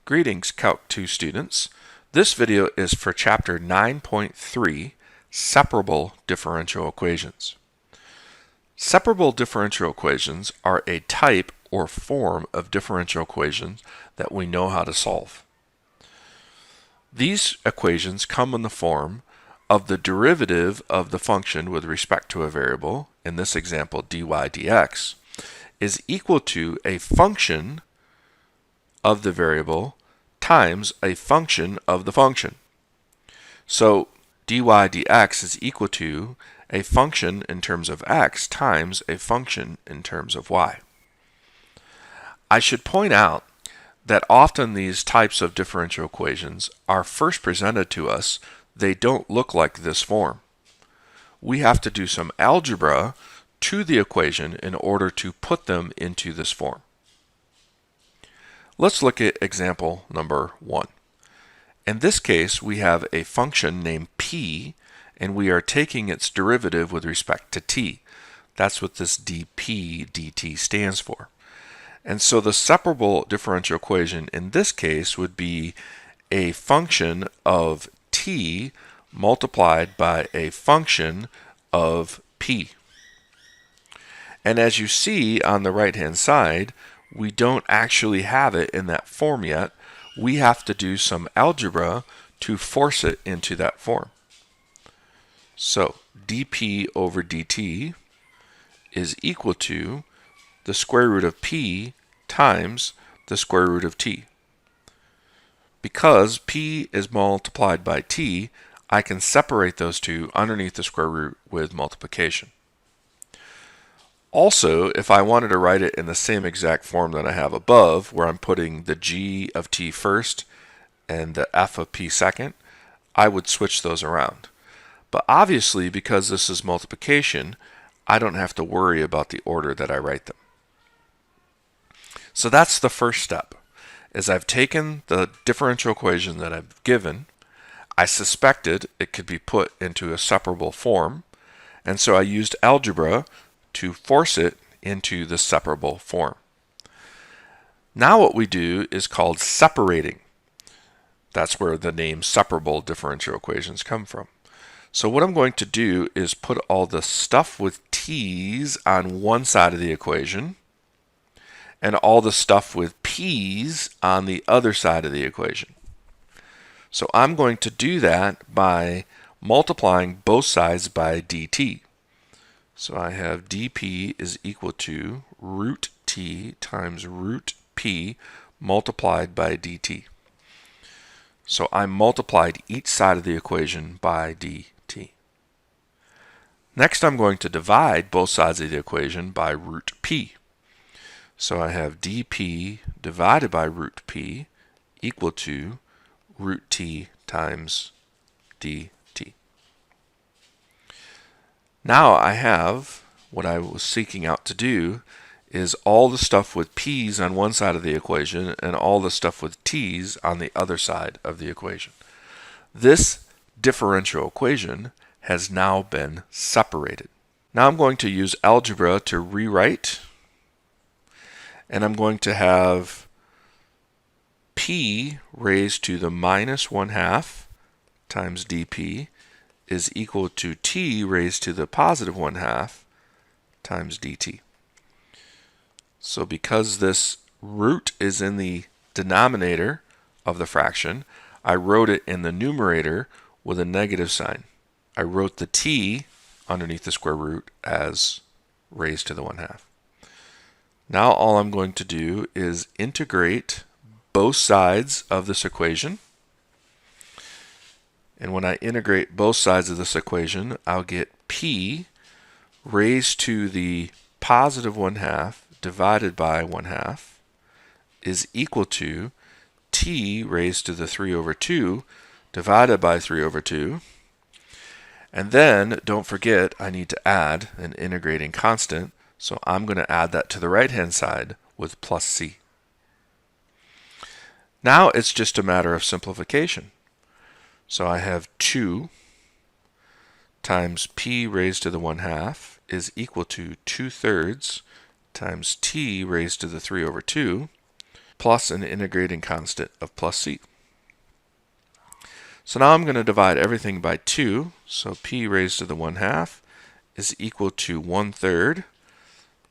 Greetings, Calc 2 students. This video is for Chapter 9.3, Separable Differential Equations. Separable differential equations are a type or form of differential equations that we know how to solve. These equations come in the form of the derivative of the function with respect to a variable, in this example dy dx, is equal to a function of the variable times a function of the function. So dy dx is equal to a function in terms of x times a function in terms of y. I should point out that often these types of differential equations are first presented to us, they don't look like this form. We have to do some algebra to the equation in order to put them into this form. Let's look at example number 1. In this case, we have a function named p, and we are taking its derivative with respect to t. That's what this dp dt stands for. And so the separable differential equation in this case would be a function of t multiplied by a function of p. And as you see on the right-hand side, we don't actually have it in that form yet. We have to do some algebra to force it into that form. So dp over dt is equal to the square root of p times the square root of t. Because p is multiplied by t, I can separate those two underneath the square root with multiplication. Also, if I wanted to write it in the same exact form that I have above, where I'm putting the g of t first and the f of p second, I would switch those around. But obviously, because this is multiplication, I don't have to worry about the order that I write them. So that's the first step, is I've taken the differential equation that I've given, I suspected it could be put into a separable form, and so I used algebra to force it into the separable form. Now what we do is called separating. That's where the name separable differential equations come from. So what I'm going to do is put all the stuff with t's on one side of the equation and all the stuff with p's on the other side of the equation. So I'm going to do that by multiplying both sides by dt. So I have dp is equal to root t times root p multiplied by dt. So I multiplied each side of the equation by dt. Next, I'm going to divide both sides of the equation by root p. So I have dp divided by root p equal to root t times dt. Now I have what I was seeking out to do is all the stuff with p's on one side of the equation and all the stuff with t's on the other side of the equation. This differential equation has now been separated. Now I'm going to use algebra to rewrite, and I'm going to have p raised to the minus 1/2 times dp is equal to t raised to the positive 1/2 times dt. So because this root is in the denominator of the fraction, I wrote it in the numerator with a negative sign. I wrote the t underneath the square root as raised to the 1/2. Now all I'm going to do is integrate both sides of this equation. And when I integrate both sides of this equation, I'll get p raised to the positive 1/2 divided by 1/2 is equal to t raised to the 3/2 divided by 3/2. And then, don't forget, I need to add an integrating constant, so I'm going to add that to the right-hand side with plus c. Now it's just a matter of simplification. So I have 2 times p raised to the 1/2 is equal to 2/3 times t raised to the 3/2 plus an integrating constant of plus c. So now I'm going to divide everything by 2. So p raised to the 1/2 is equal to 1/3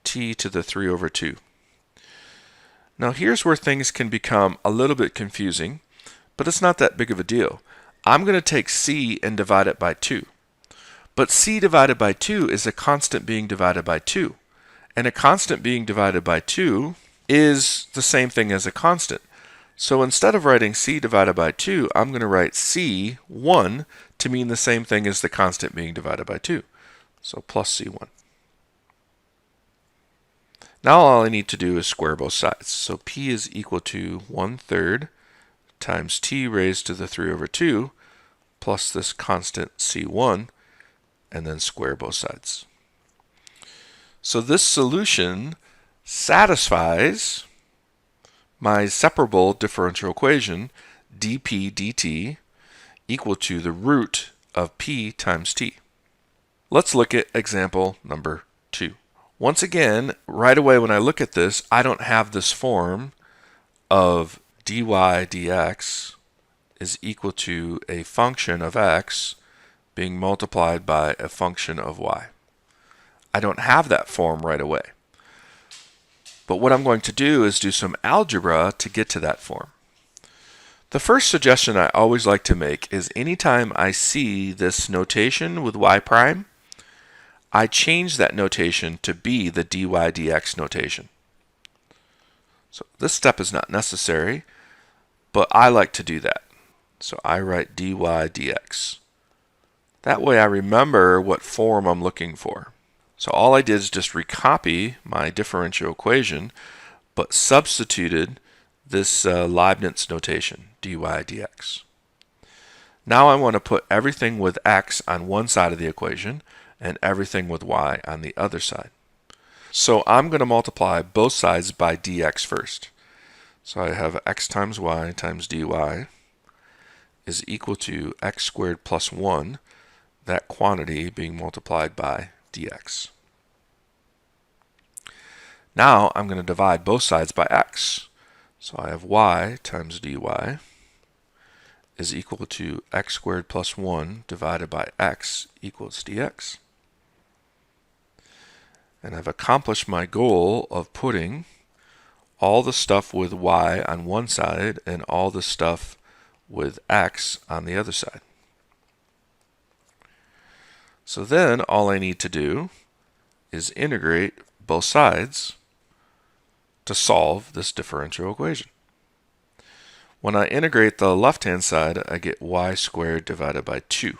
t to the 3 over 2. Now here's where things can become a little bit confusing, but it's not that big of a deal. I'm going to take c and divide it by 2. But c divided by 2 is a constant being divided by 2. And a constant being divided by 2 is the same thing as a constant. So instead of writing c divided by 2, I'm going to write c1 to mean the same thing as the constant being divided by 2. So plus c1. Now all I need to do is square both sides. So p is equal to 1/3 times t raised to the 3 over 2 plus this constant c1, and then square both sides. So this solution satisfies my separable differential equation dp dt equal to the root of p times t. Let's look at example number 2. Once again, right away when I look at this, I don't have this form of dy dx is equal to a function of x being multiplied by a function of y. I don't have that form right away. But what I'm going to do is do some algebra to get to that form. The first suggestion I always like to make is anytime I see this notation with y prime, I change that notation to be the dy dx notation. So this step is not necessary, but I like to do that. So I write dy dx. That way I remember what form I'm looking for. So all I did is just recopy my differential equation, but substituted this Leibniz notation, dy dx. Now I want to put everything with x on one side of the equation and everything with y on the other side. So I'm going to multiply both sides by dx first. So I have x times y times dy is equal to x squared plus 1, that quantity being multiplied by dx. Now I'm going to divide both sides by x. So I have y times dy is equal to x squared plus 1 divided by x equals dx. And I've accomplished my goal of putting all the stuff with y on one side and all the stuff with x on the other side. So then all I need to do is integrate both sides to solve this differential equation. When I integrate the left-hand side, I get y squared divided by 2.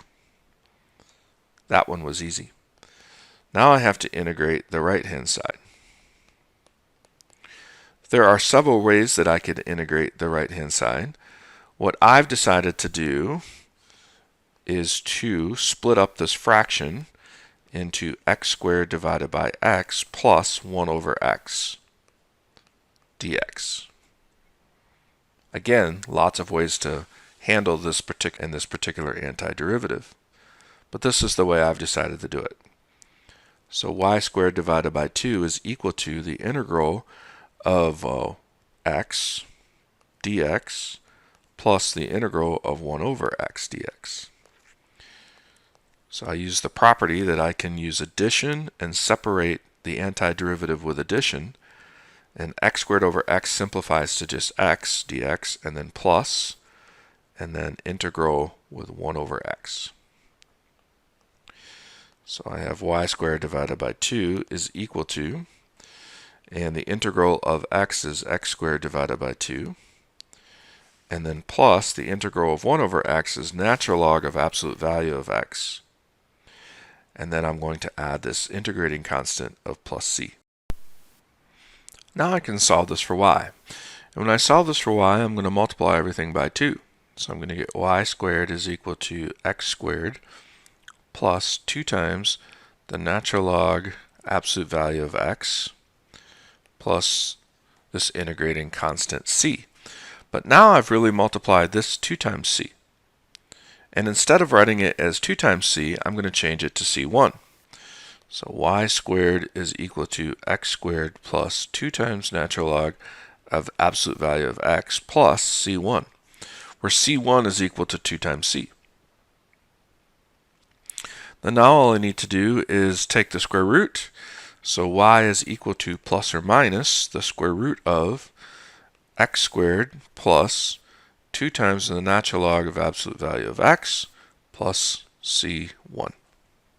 That one was easy. Now I have to integrate the right-hand side. There are several ways that I could integrate the right-hand side. What I've decided to do is to split up this fraction into x squared divided by x plus 1 over x dx. Again, lots of ways to handle this particular antiderivative, but this is the way I've decided to do it. So y squared divided by 2 is equal to the integral of x dx plus the integral of 1 over x dx. So I use the property that I can use addition and separate the antiderivative with addition, and x squared over x simplifies to just x dx, and then plus, and then integral with 1 over x. So I have y squared divided by 2 is equal to, and the integral of x is x squared divided by 2, and then plus the integral of 1 over x is natural log of absolute value of x. And then I'm going to add this integrating constant of plus c. Now I can solve this for y. And when I solve this for y, I'm going to multiply everything by 2. So I'm going to get y squared is equal to x squared plus 2 times the natural log absolute value of x plus this integrating constant c. But now I've really multiplied this 2 times c. And instead of writing it as 2 times c, I'm going to change it to c1. So y squared is equal to x squared plus 2 times natural log of absolute value of x plus c1, where c1 is equal to 2 times c. Then now all I need to do is take the square root. So y is equal to plus or minus the square root of x squared plus 2 times the natural log of absolute value of x plus c1.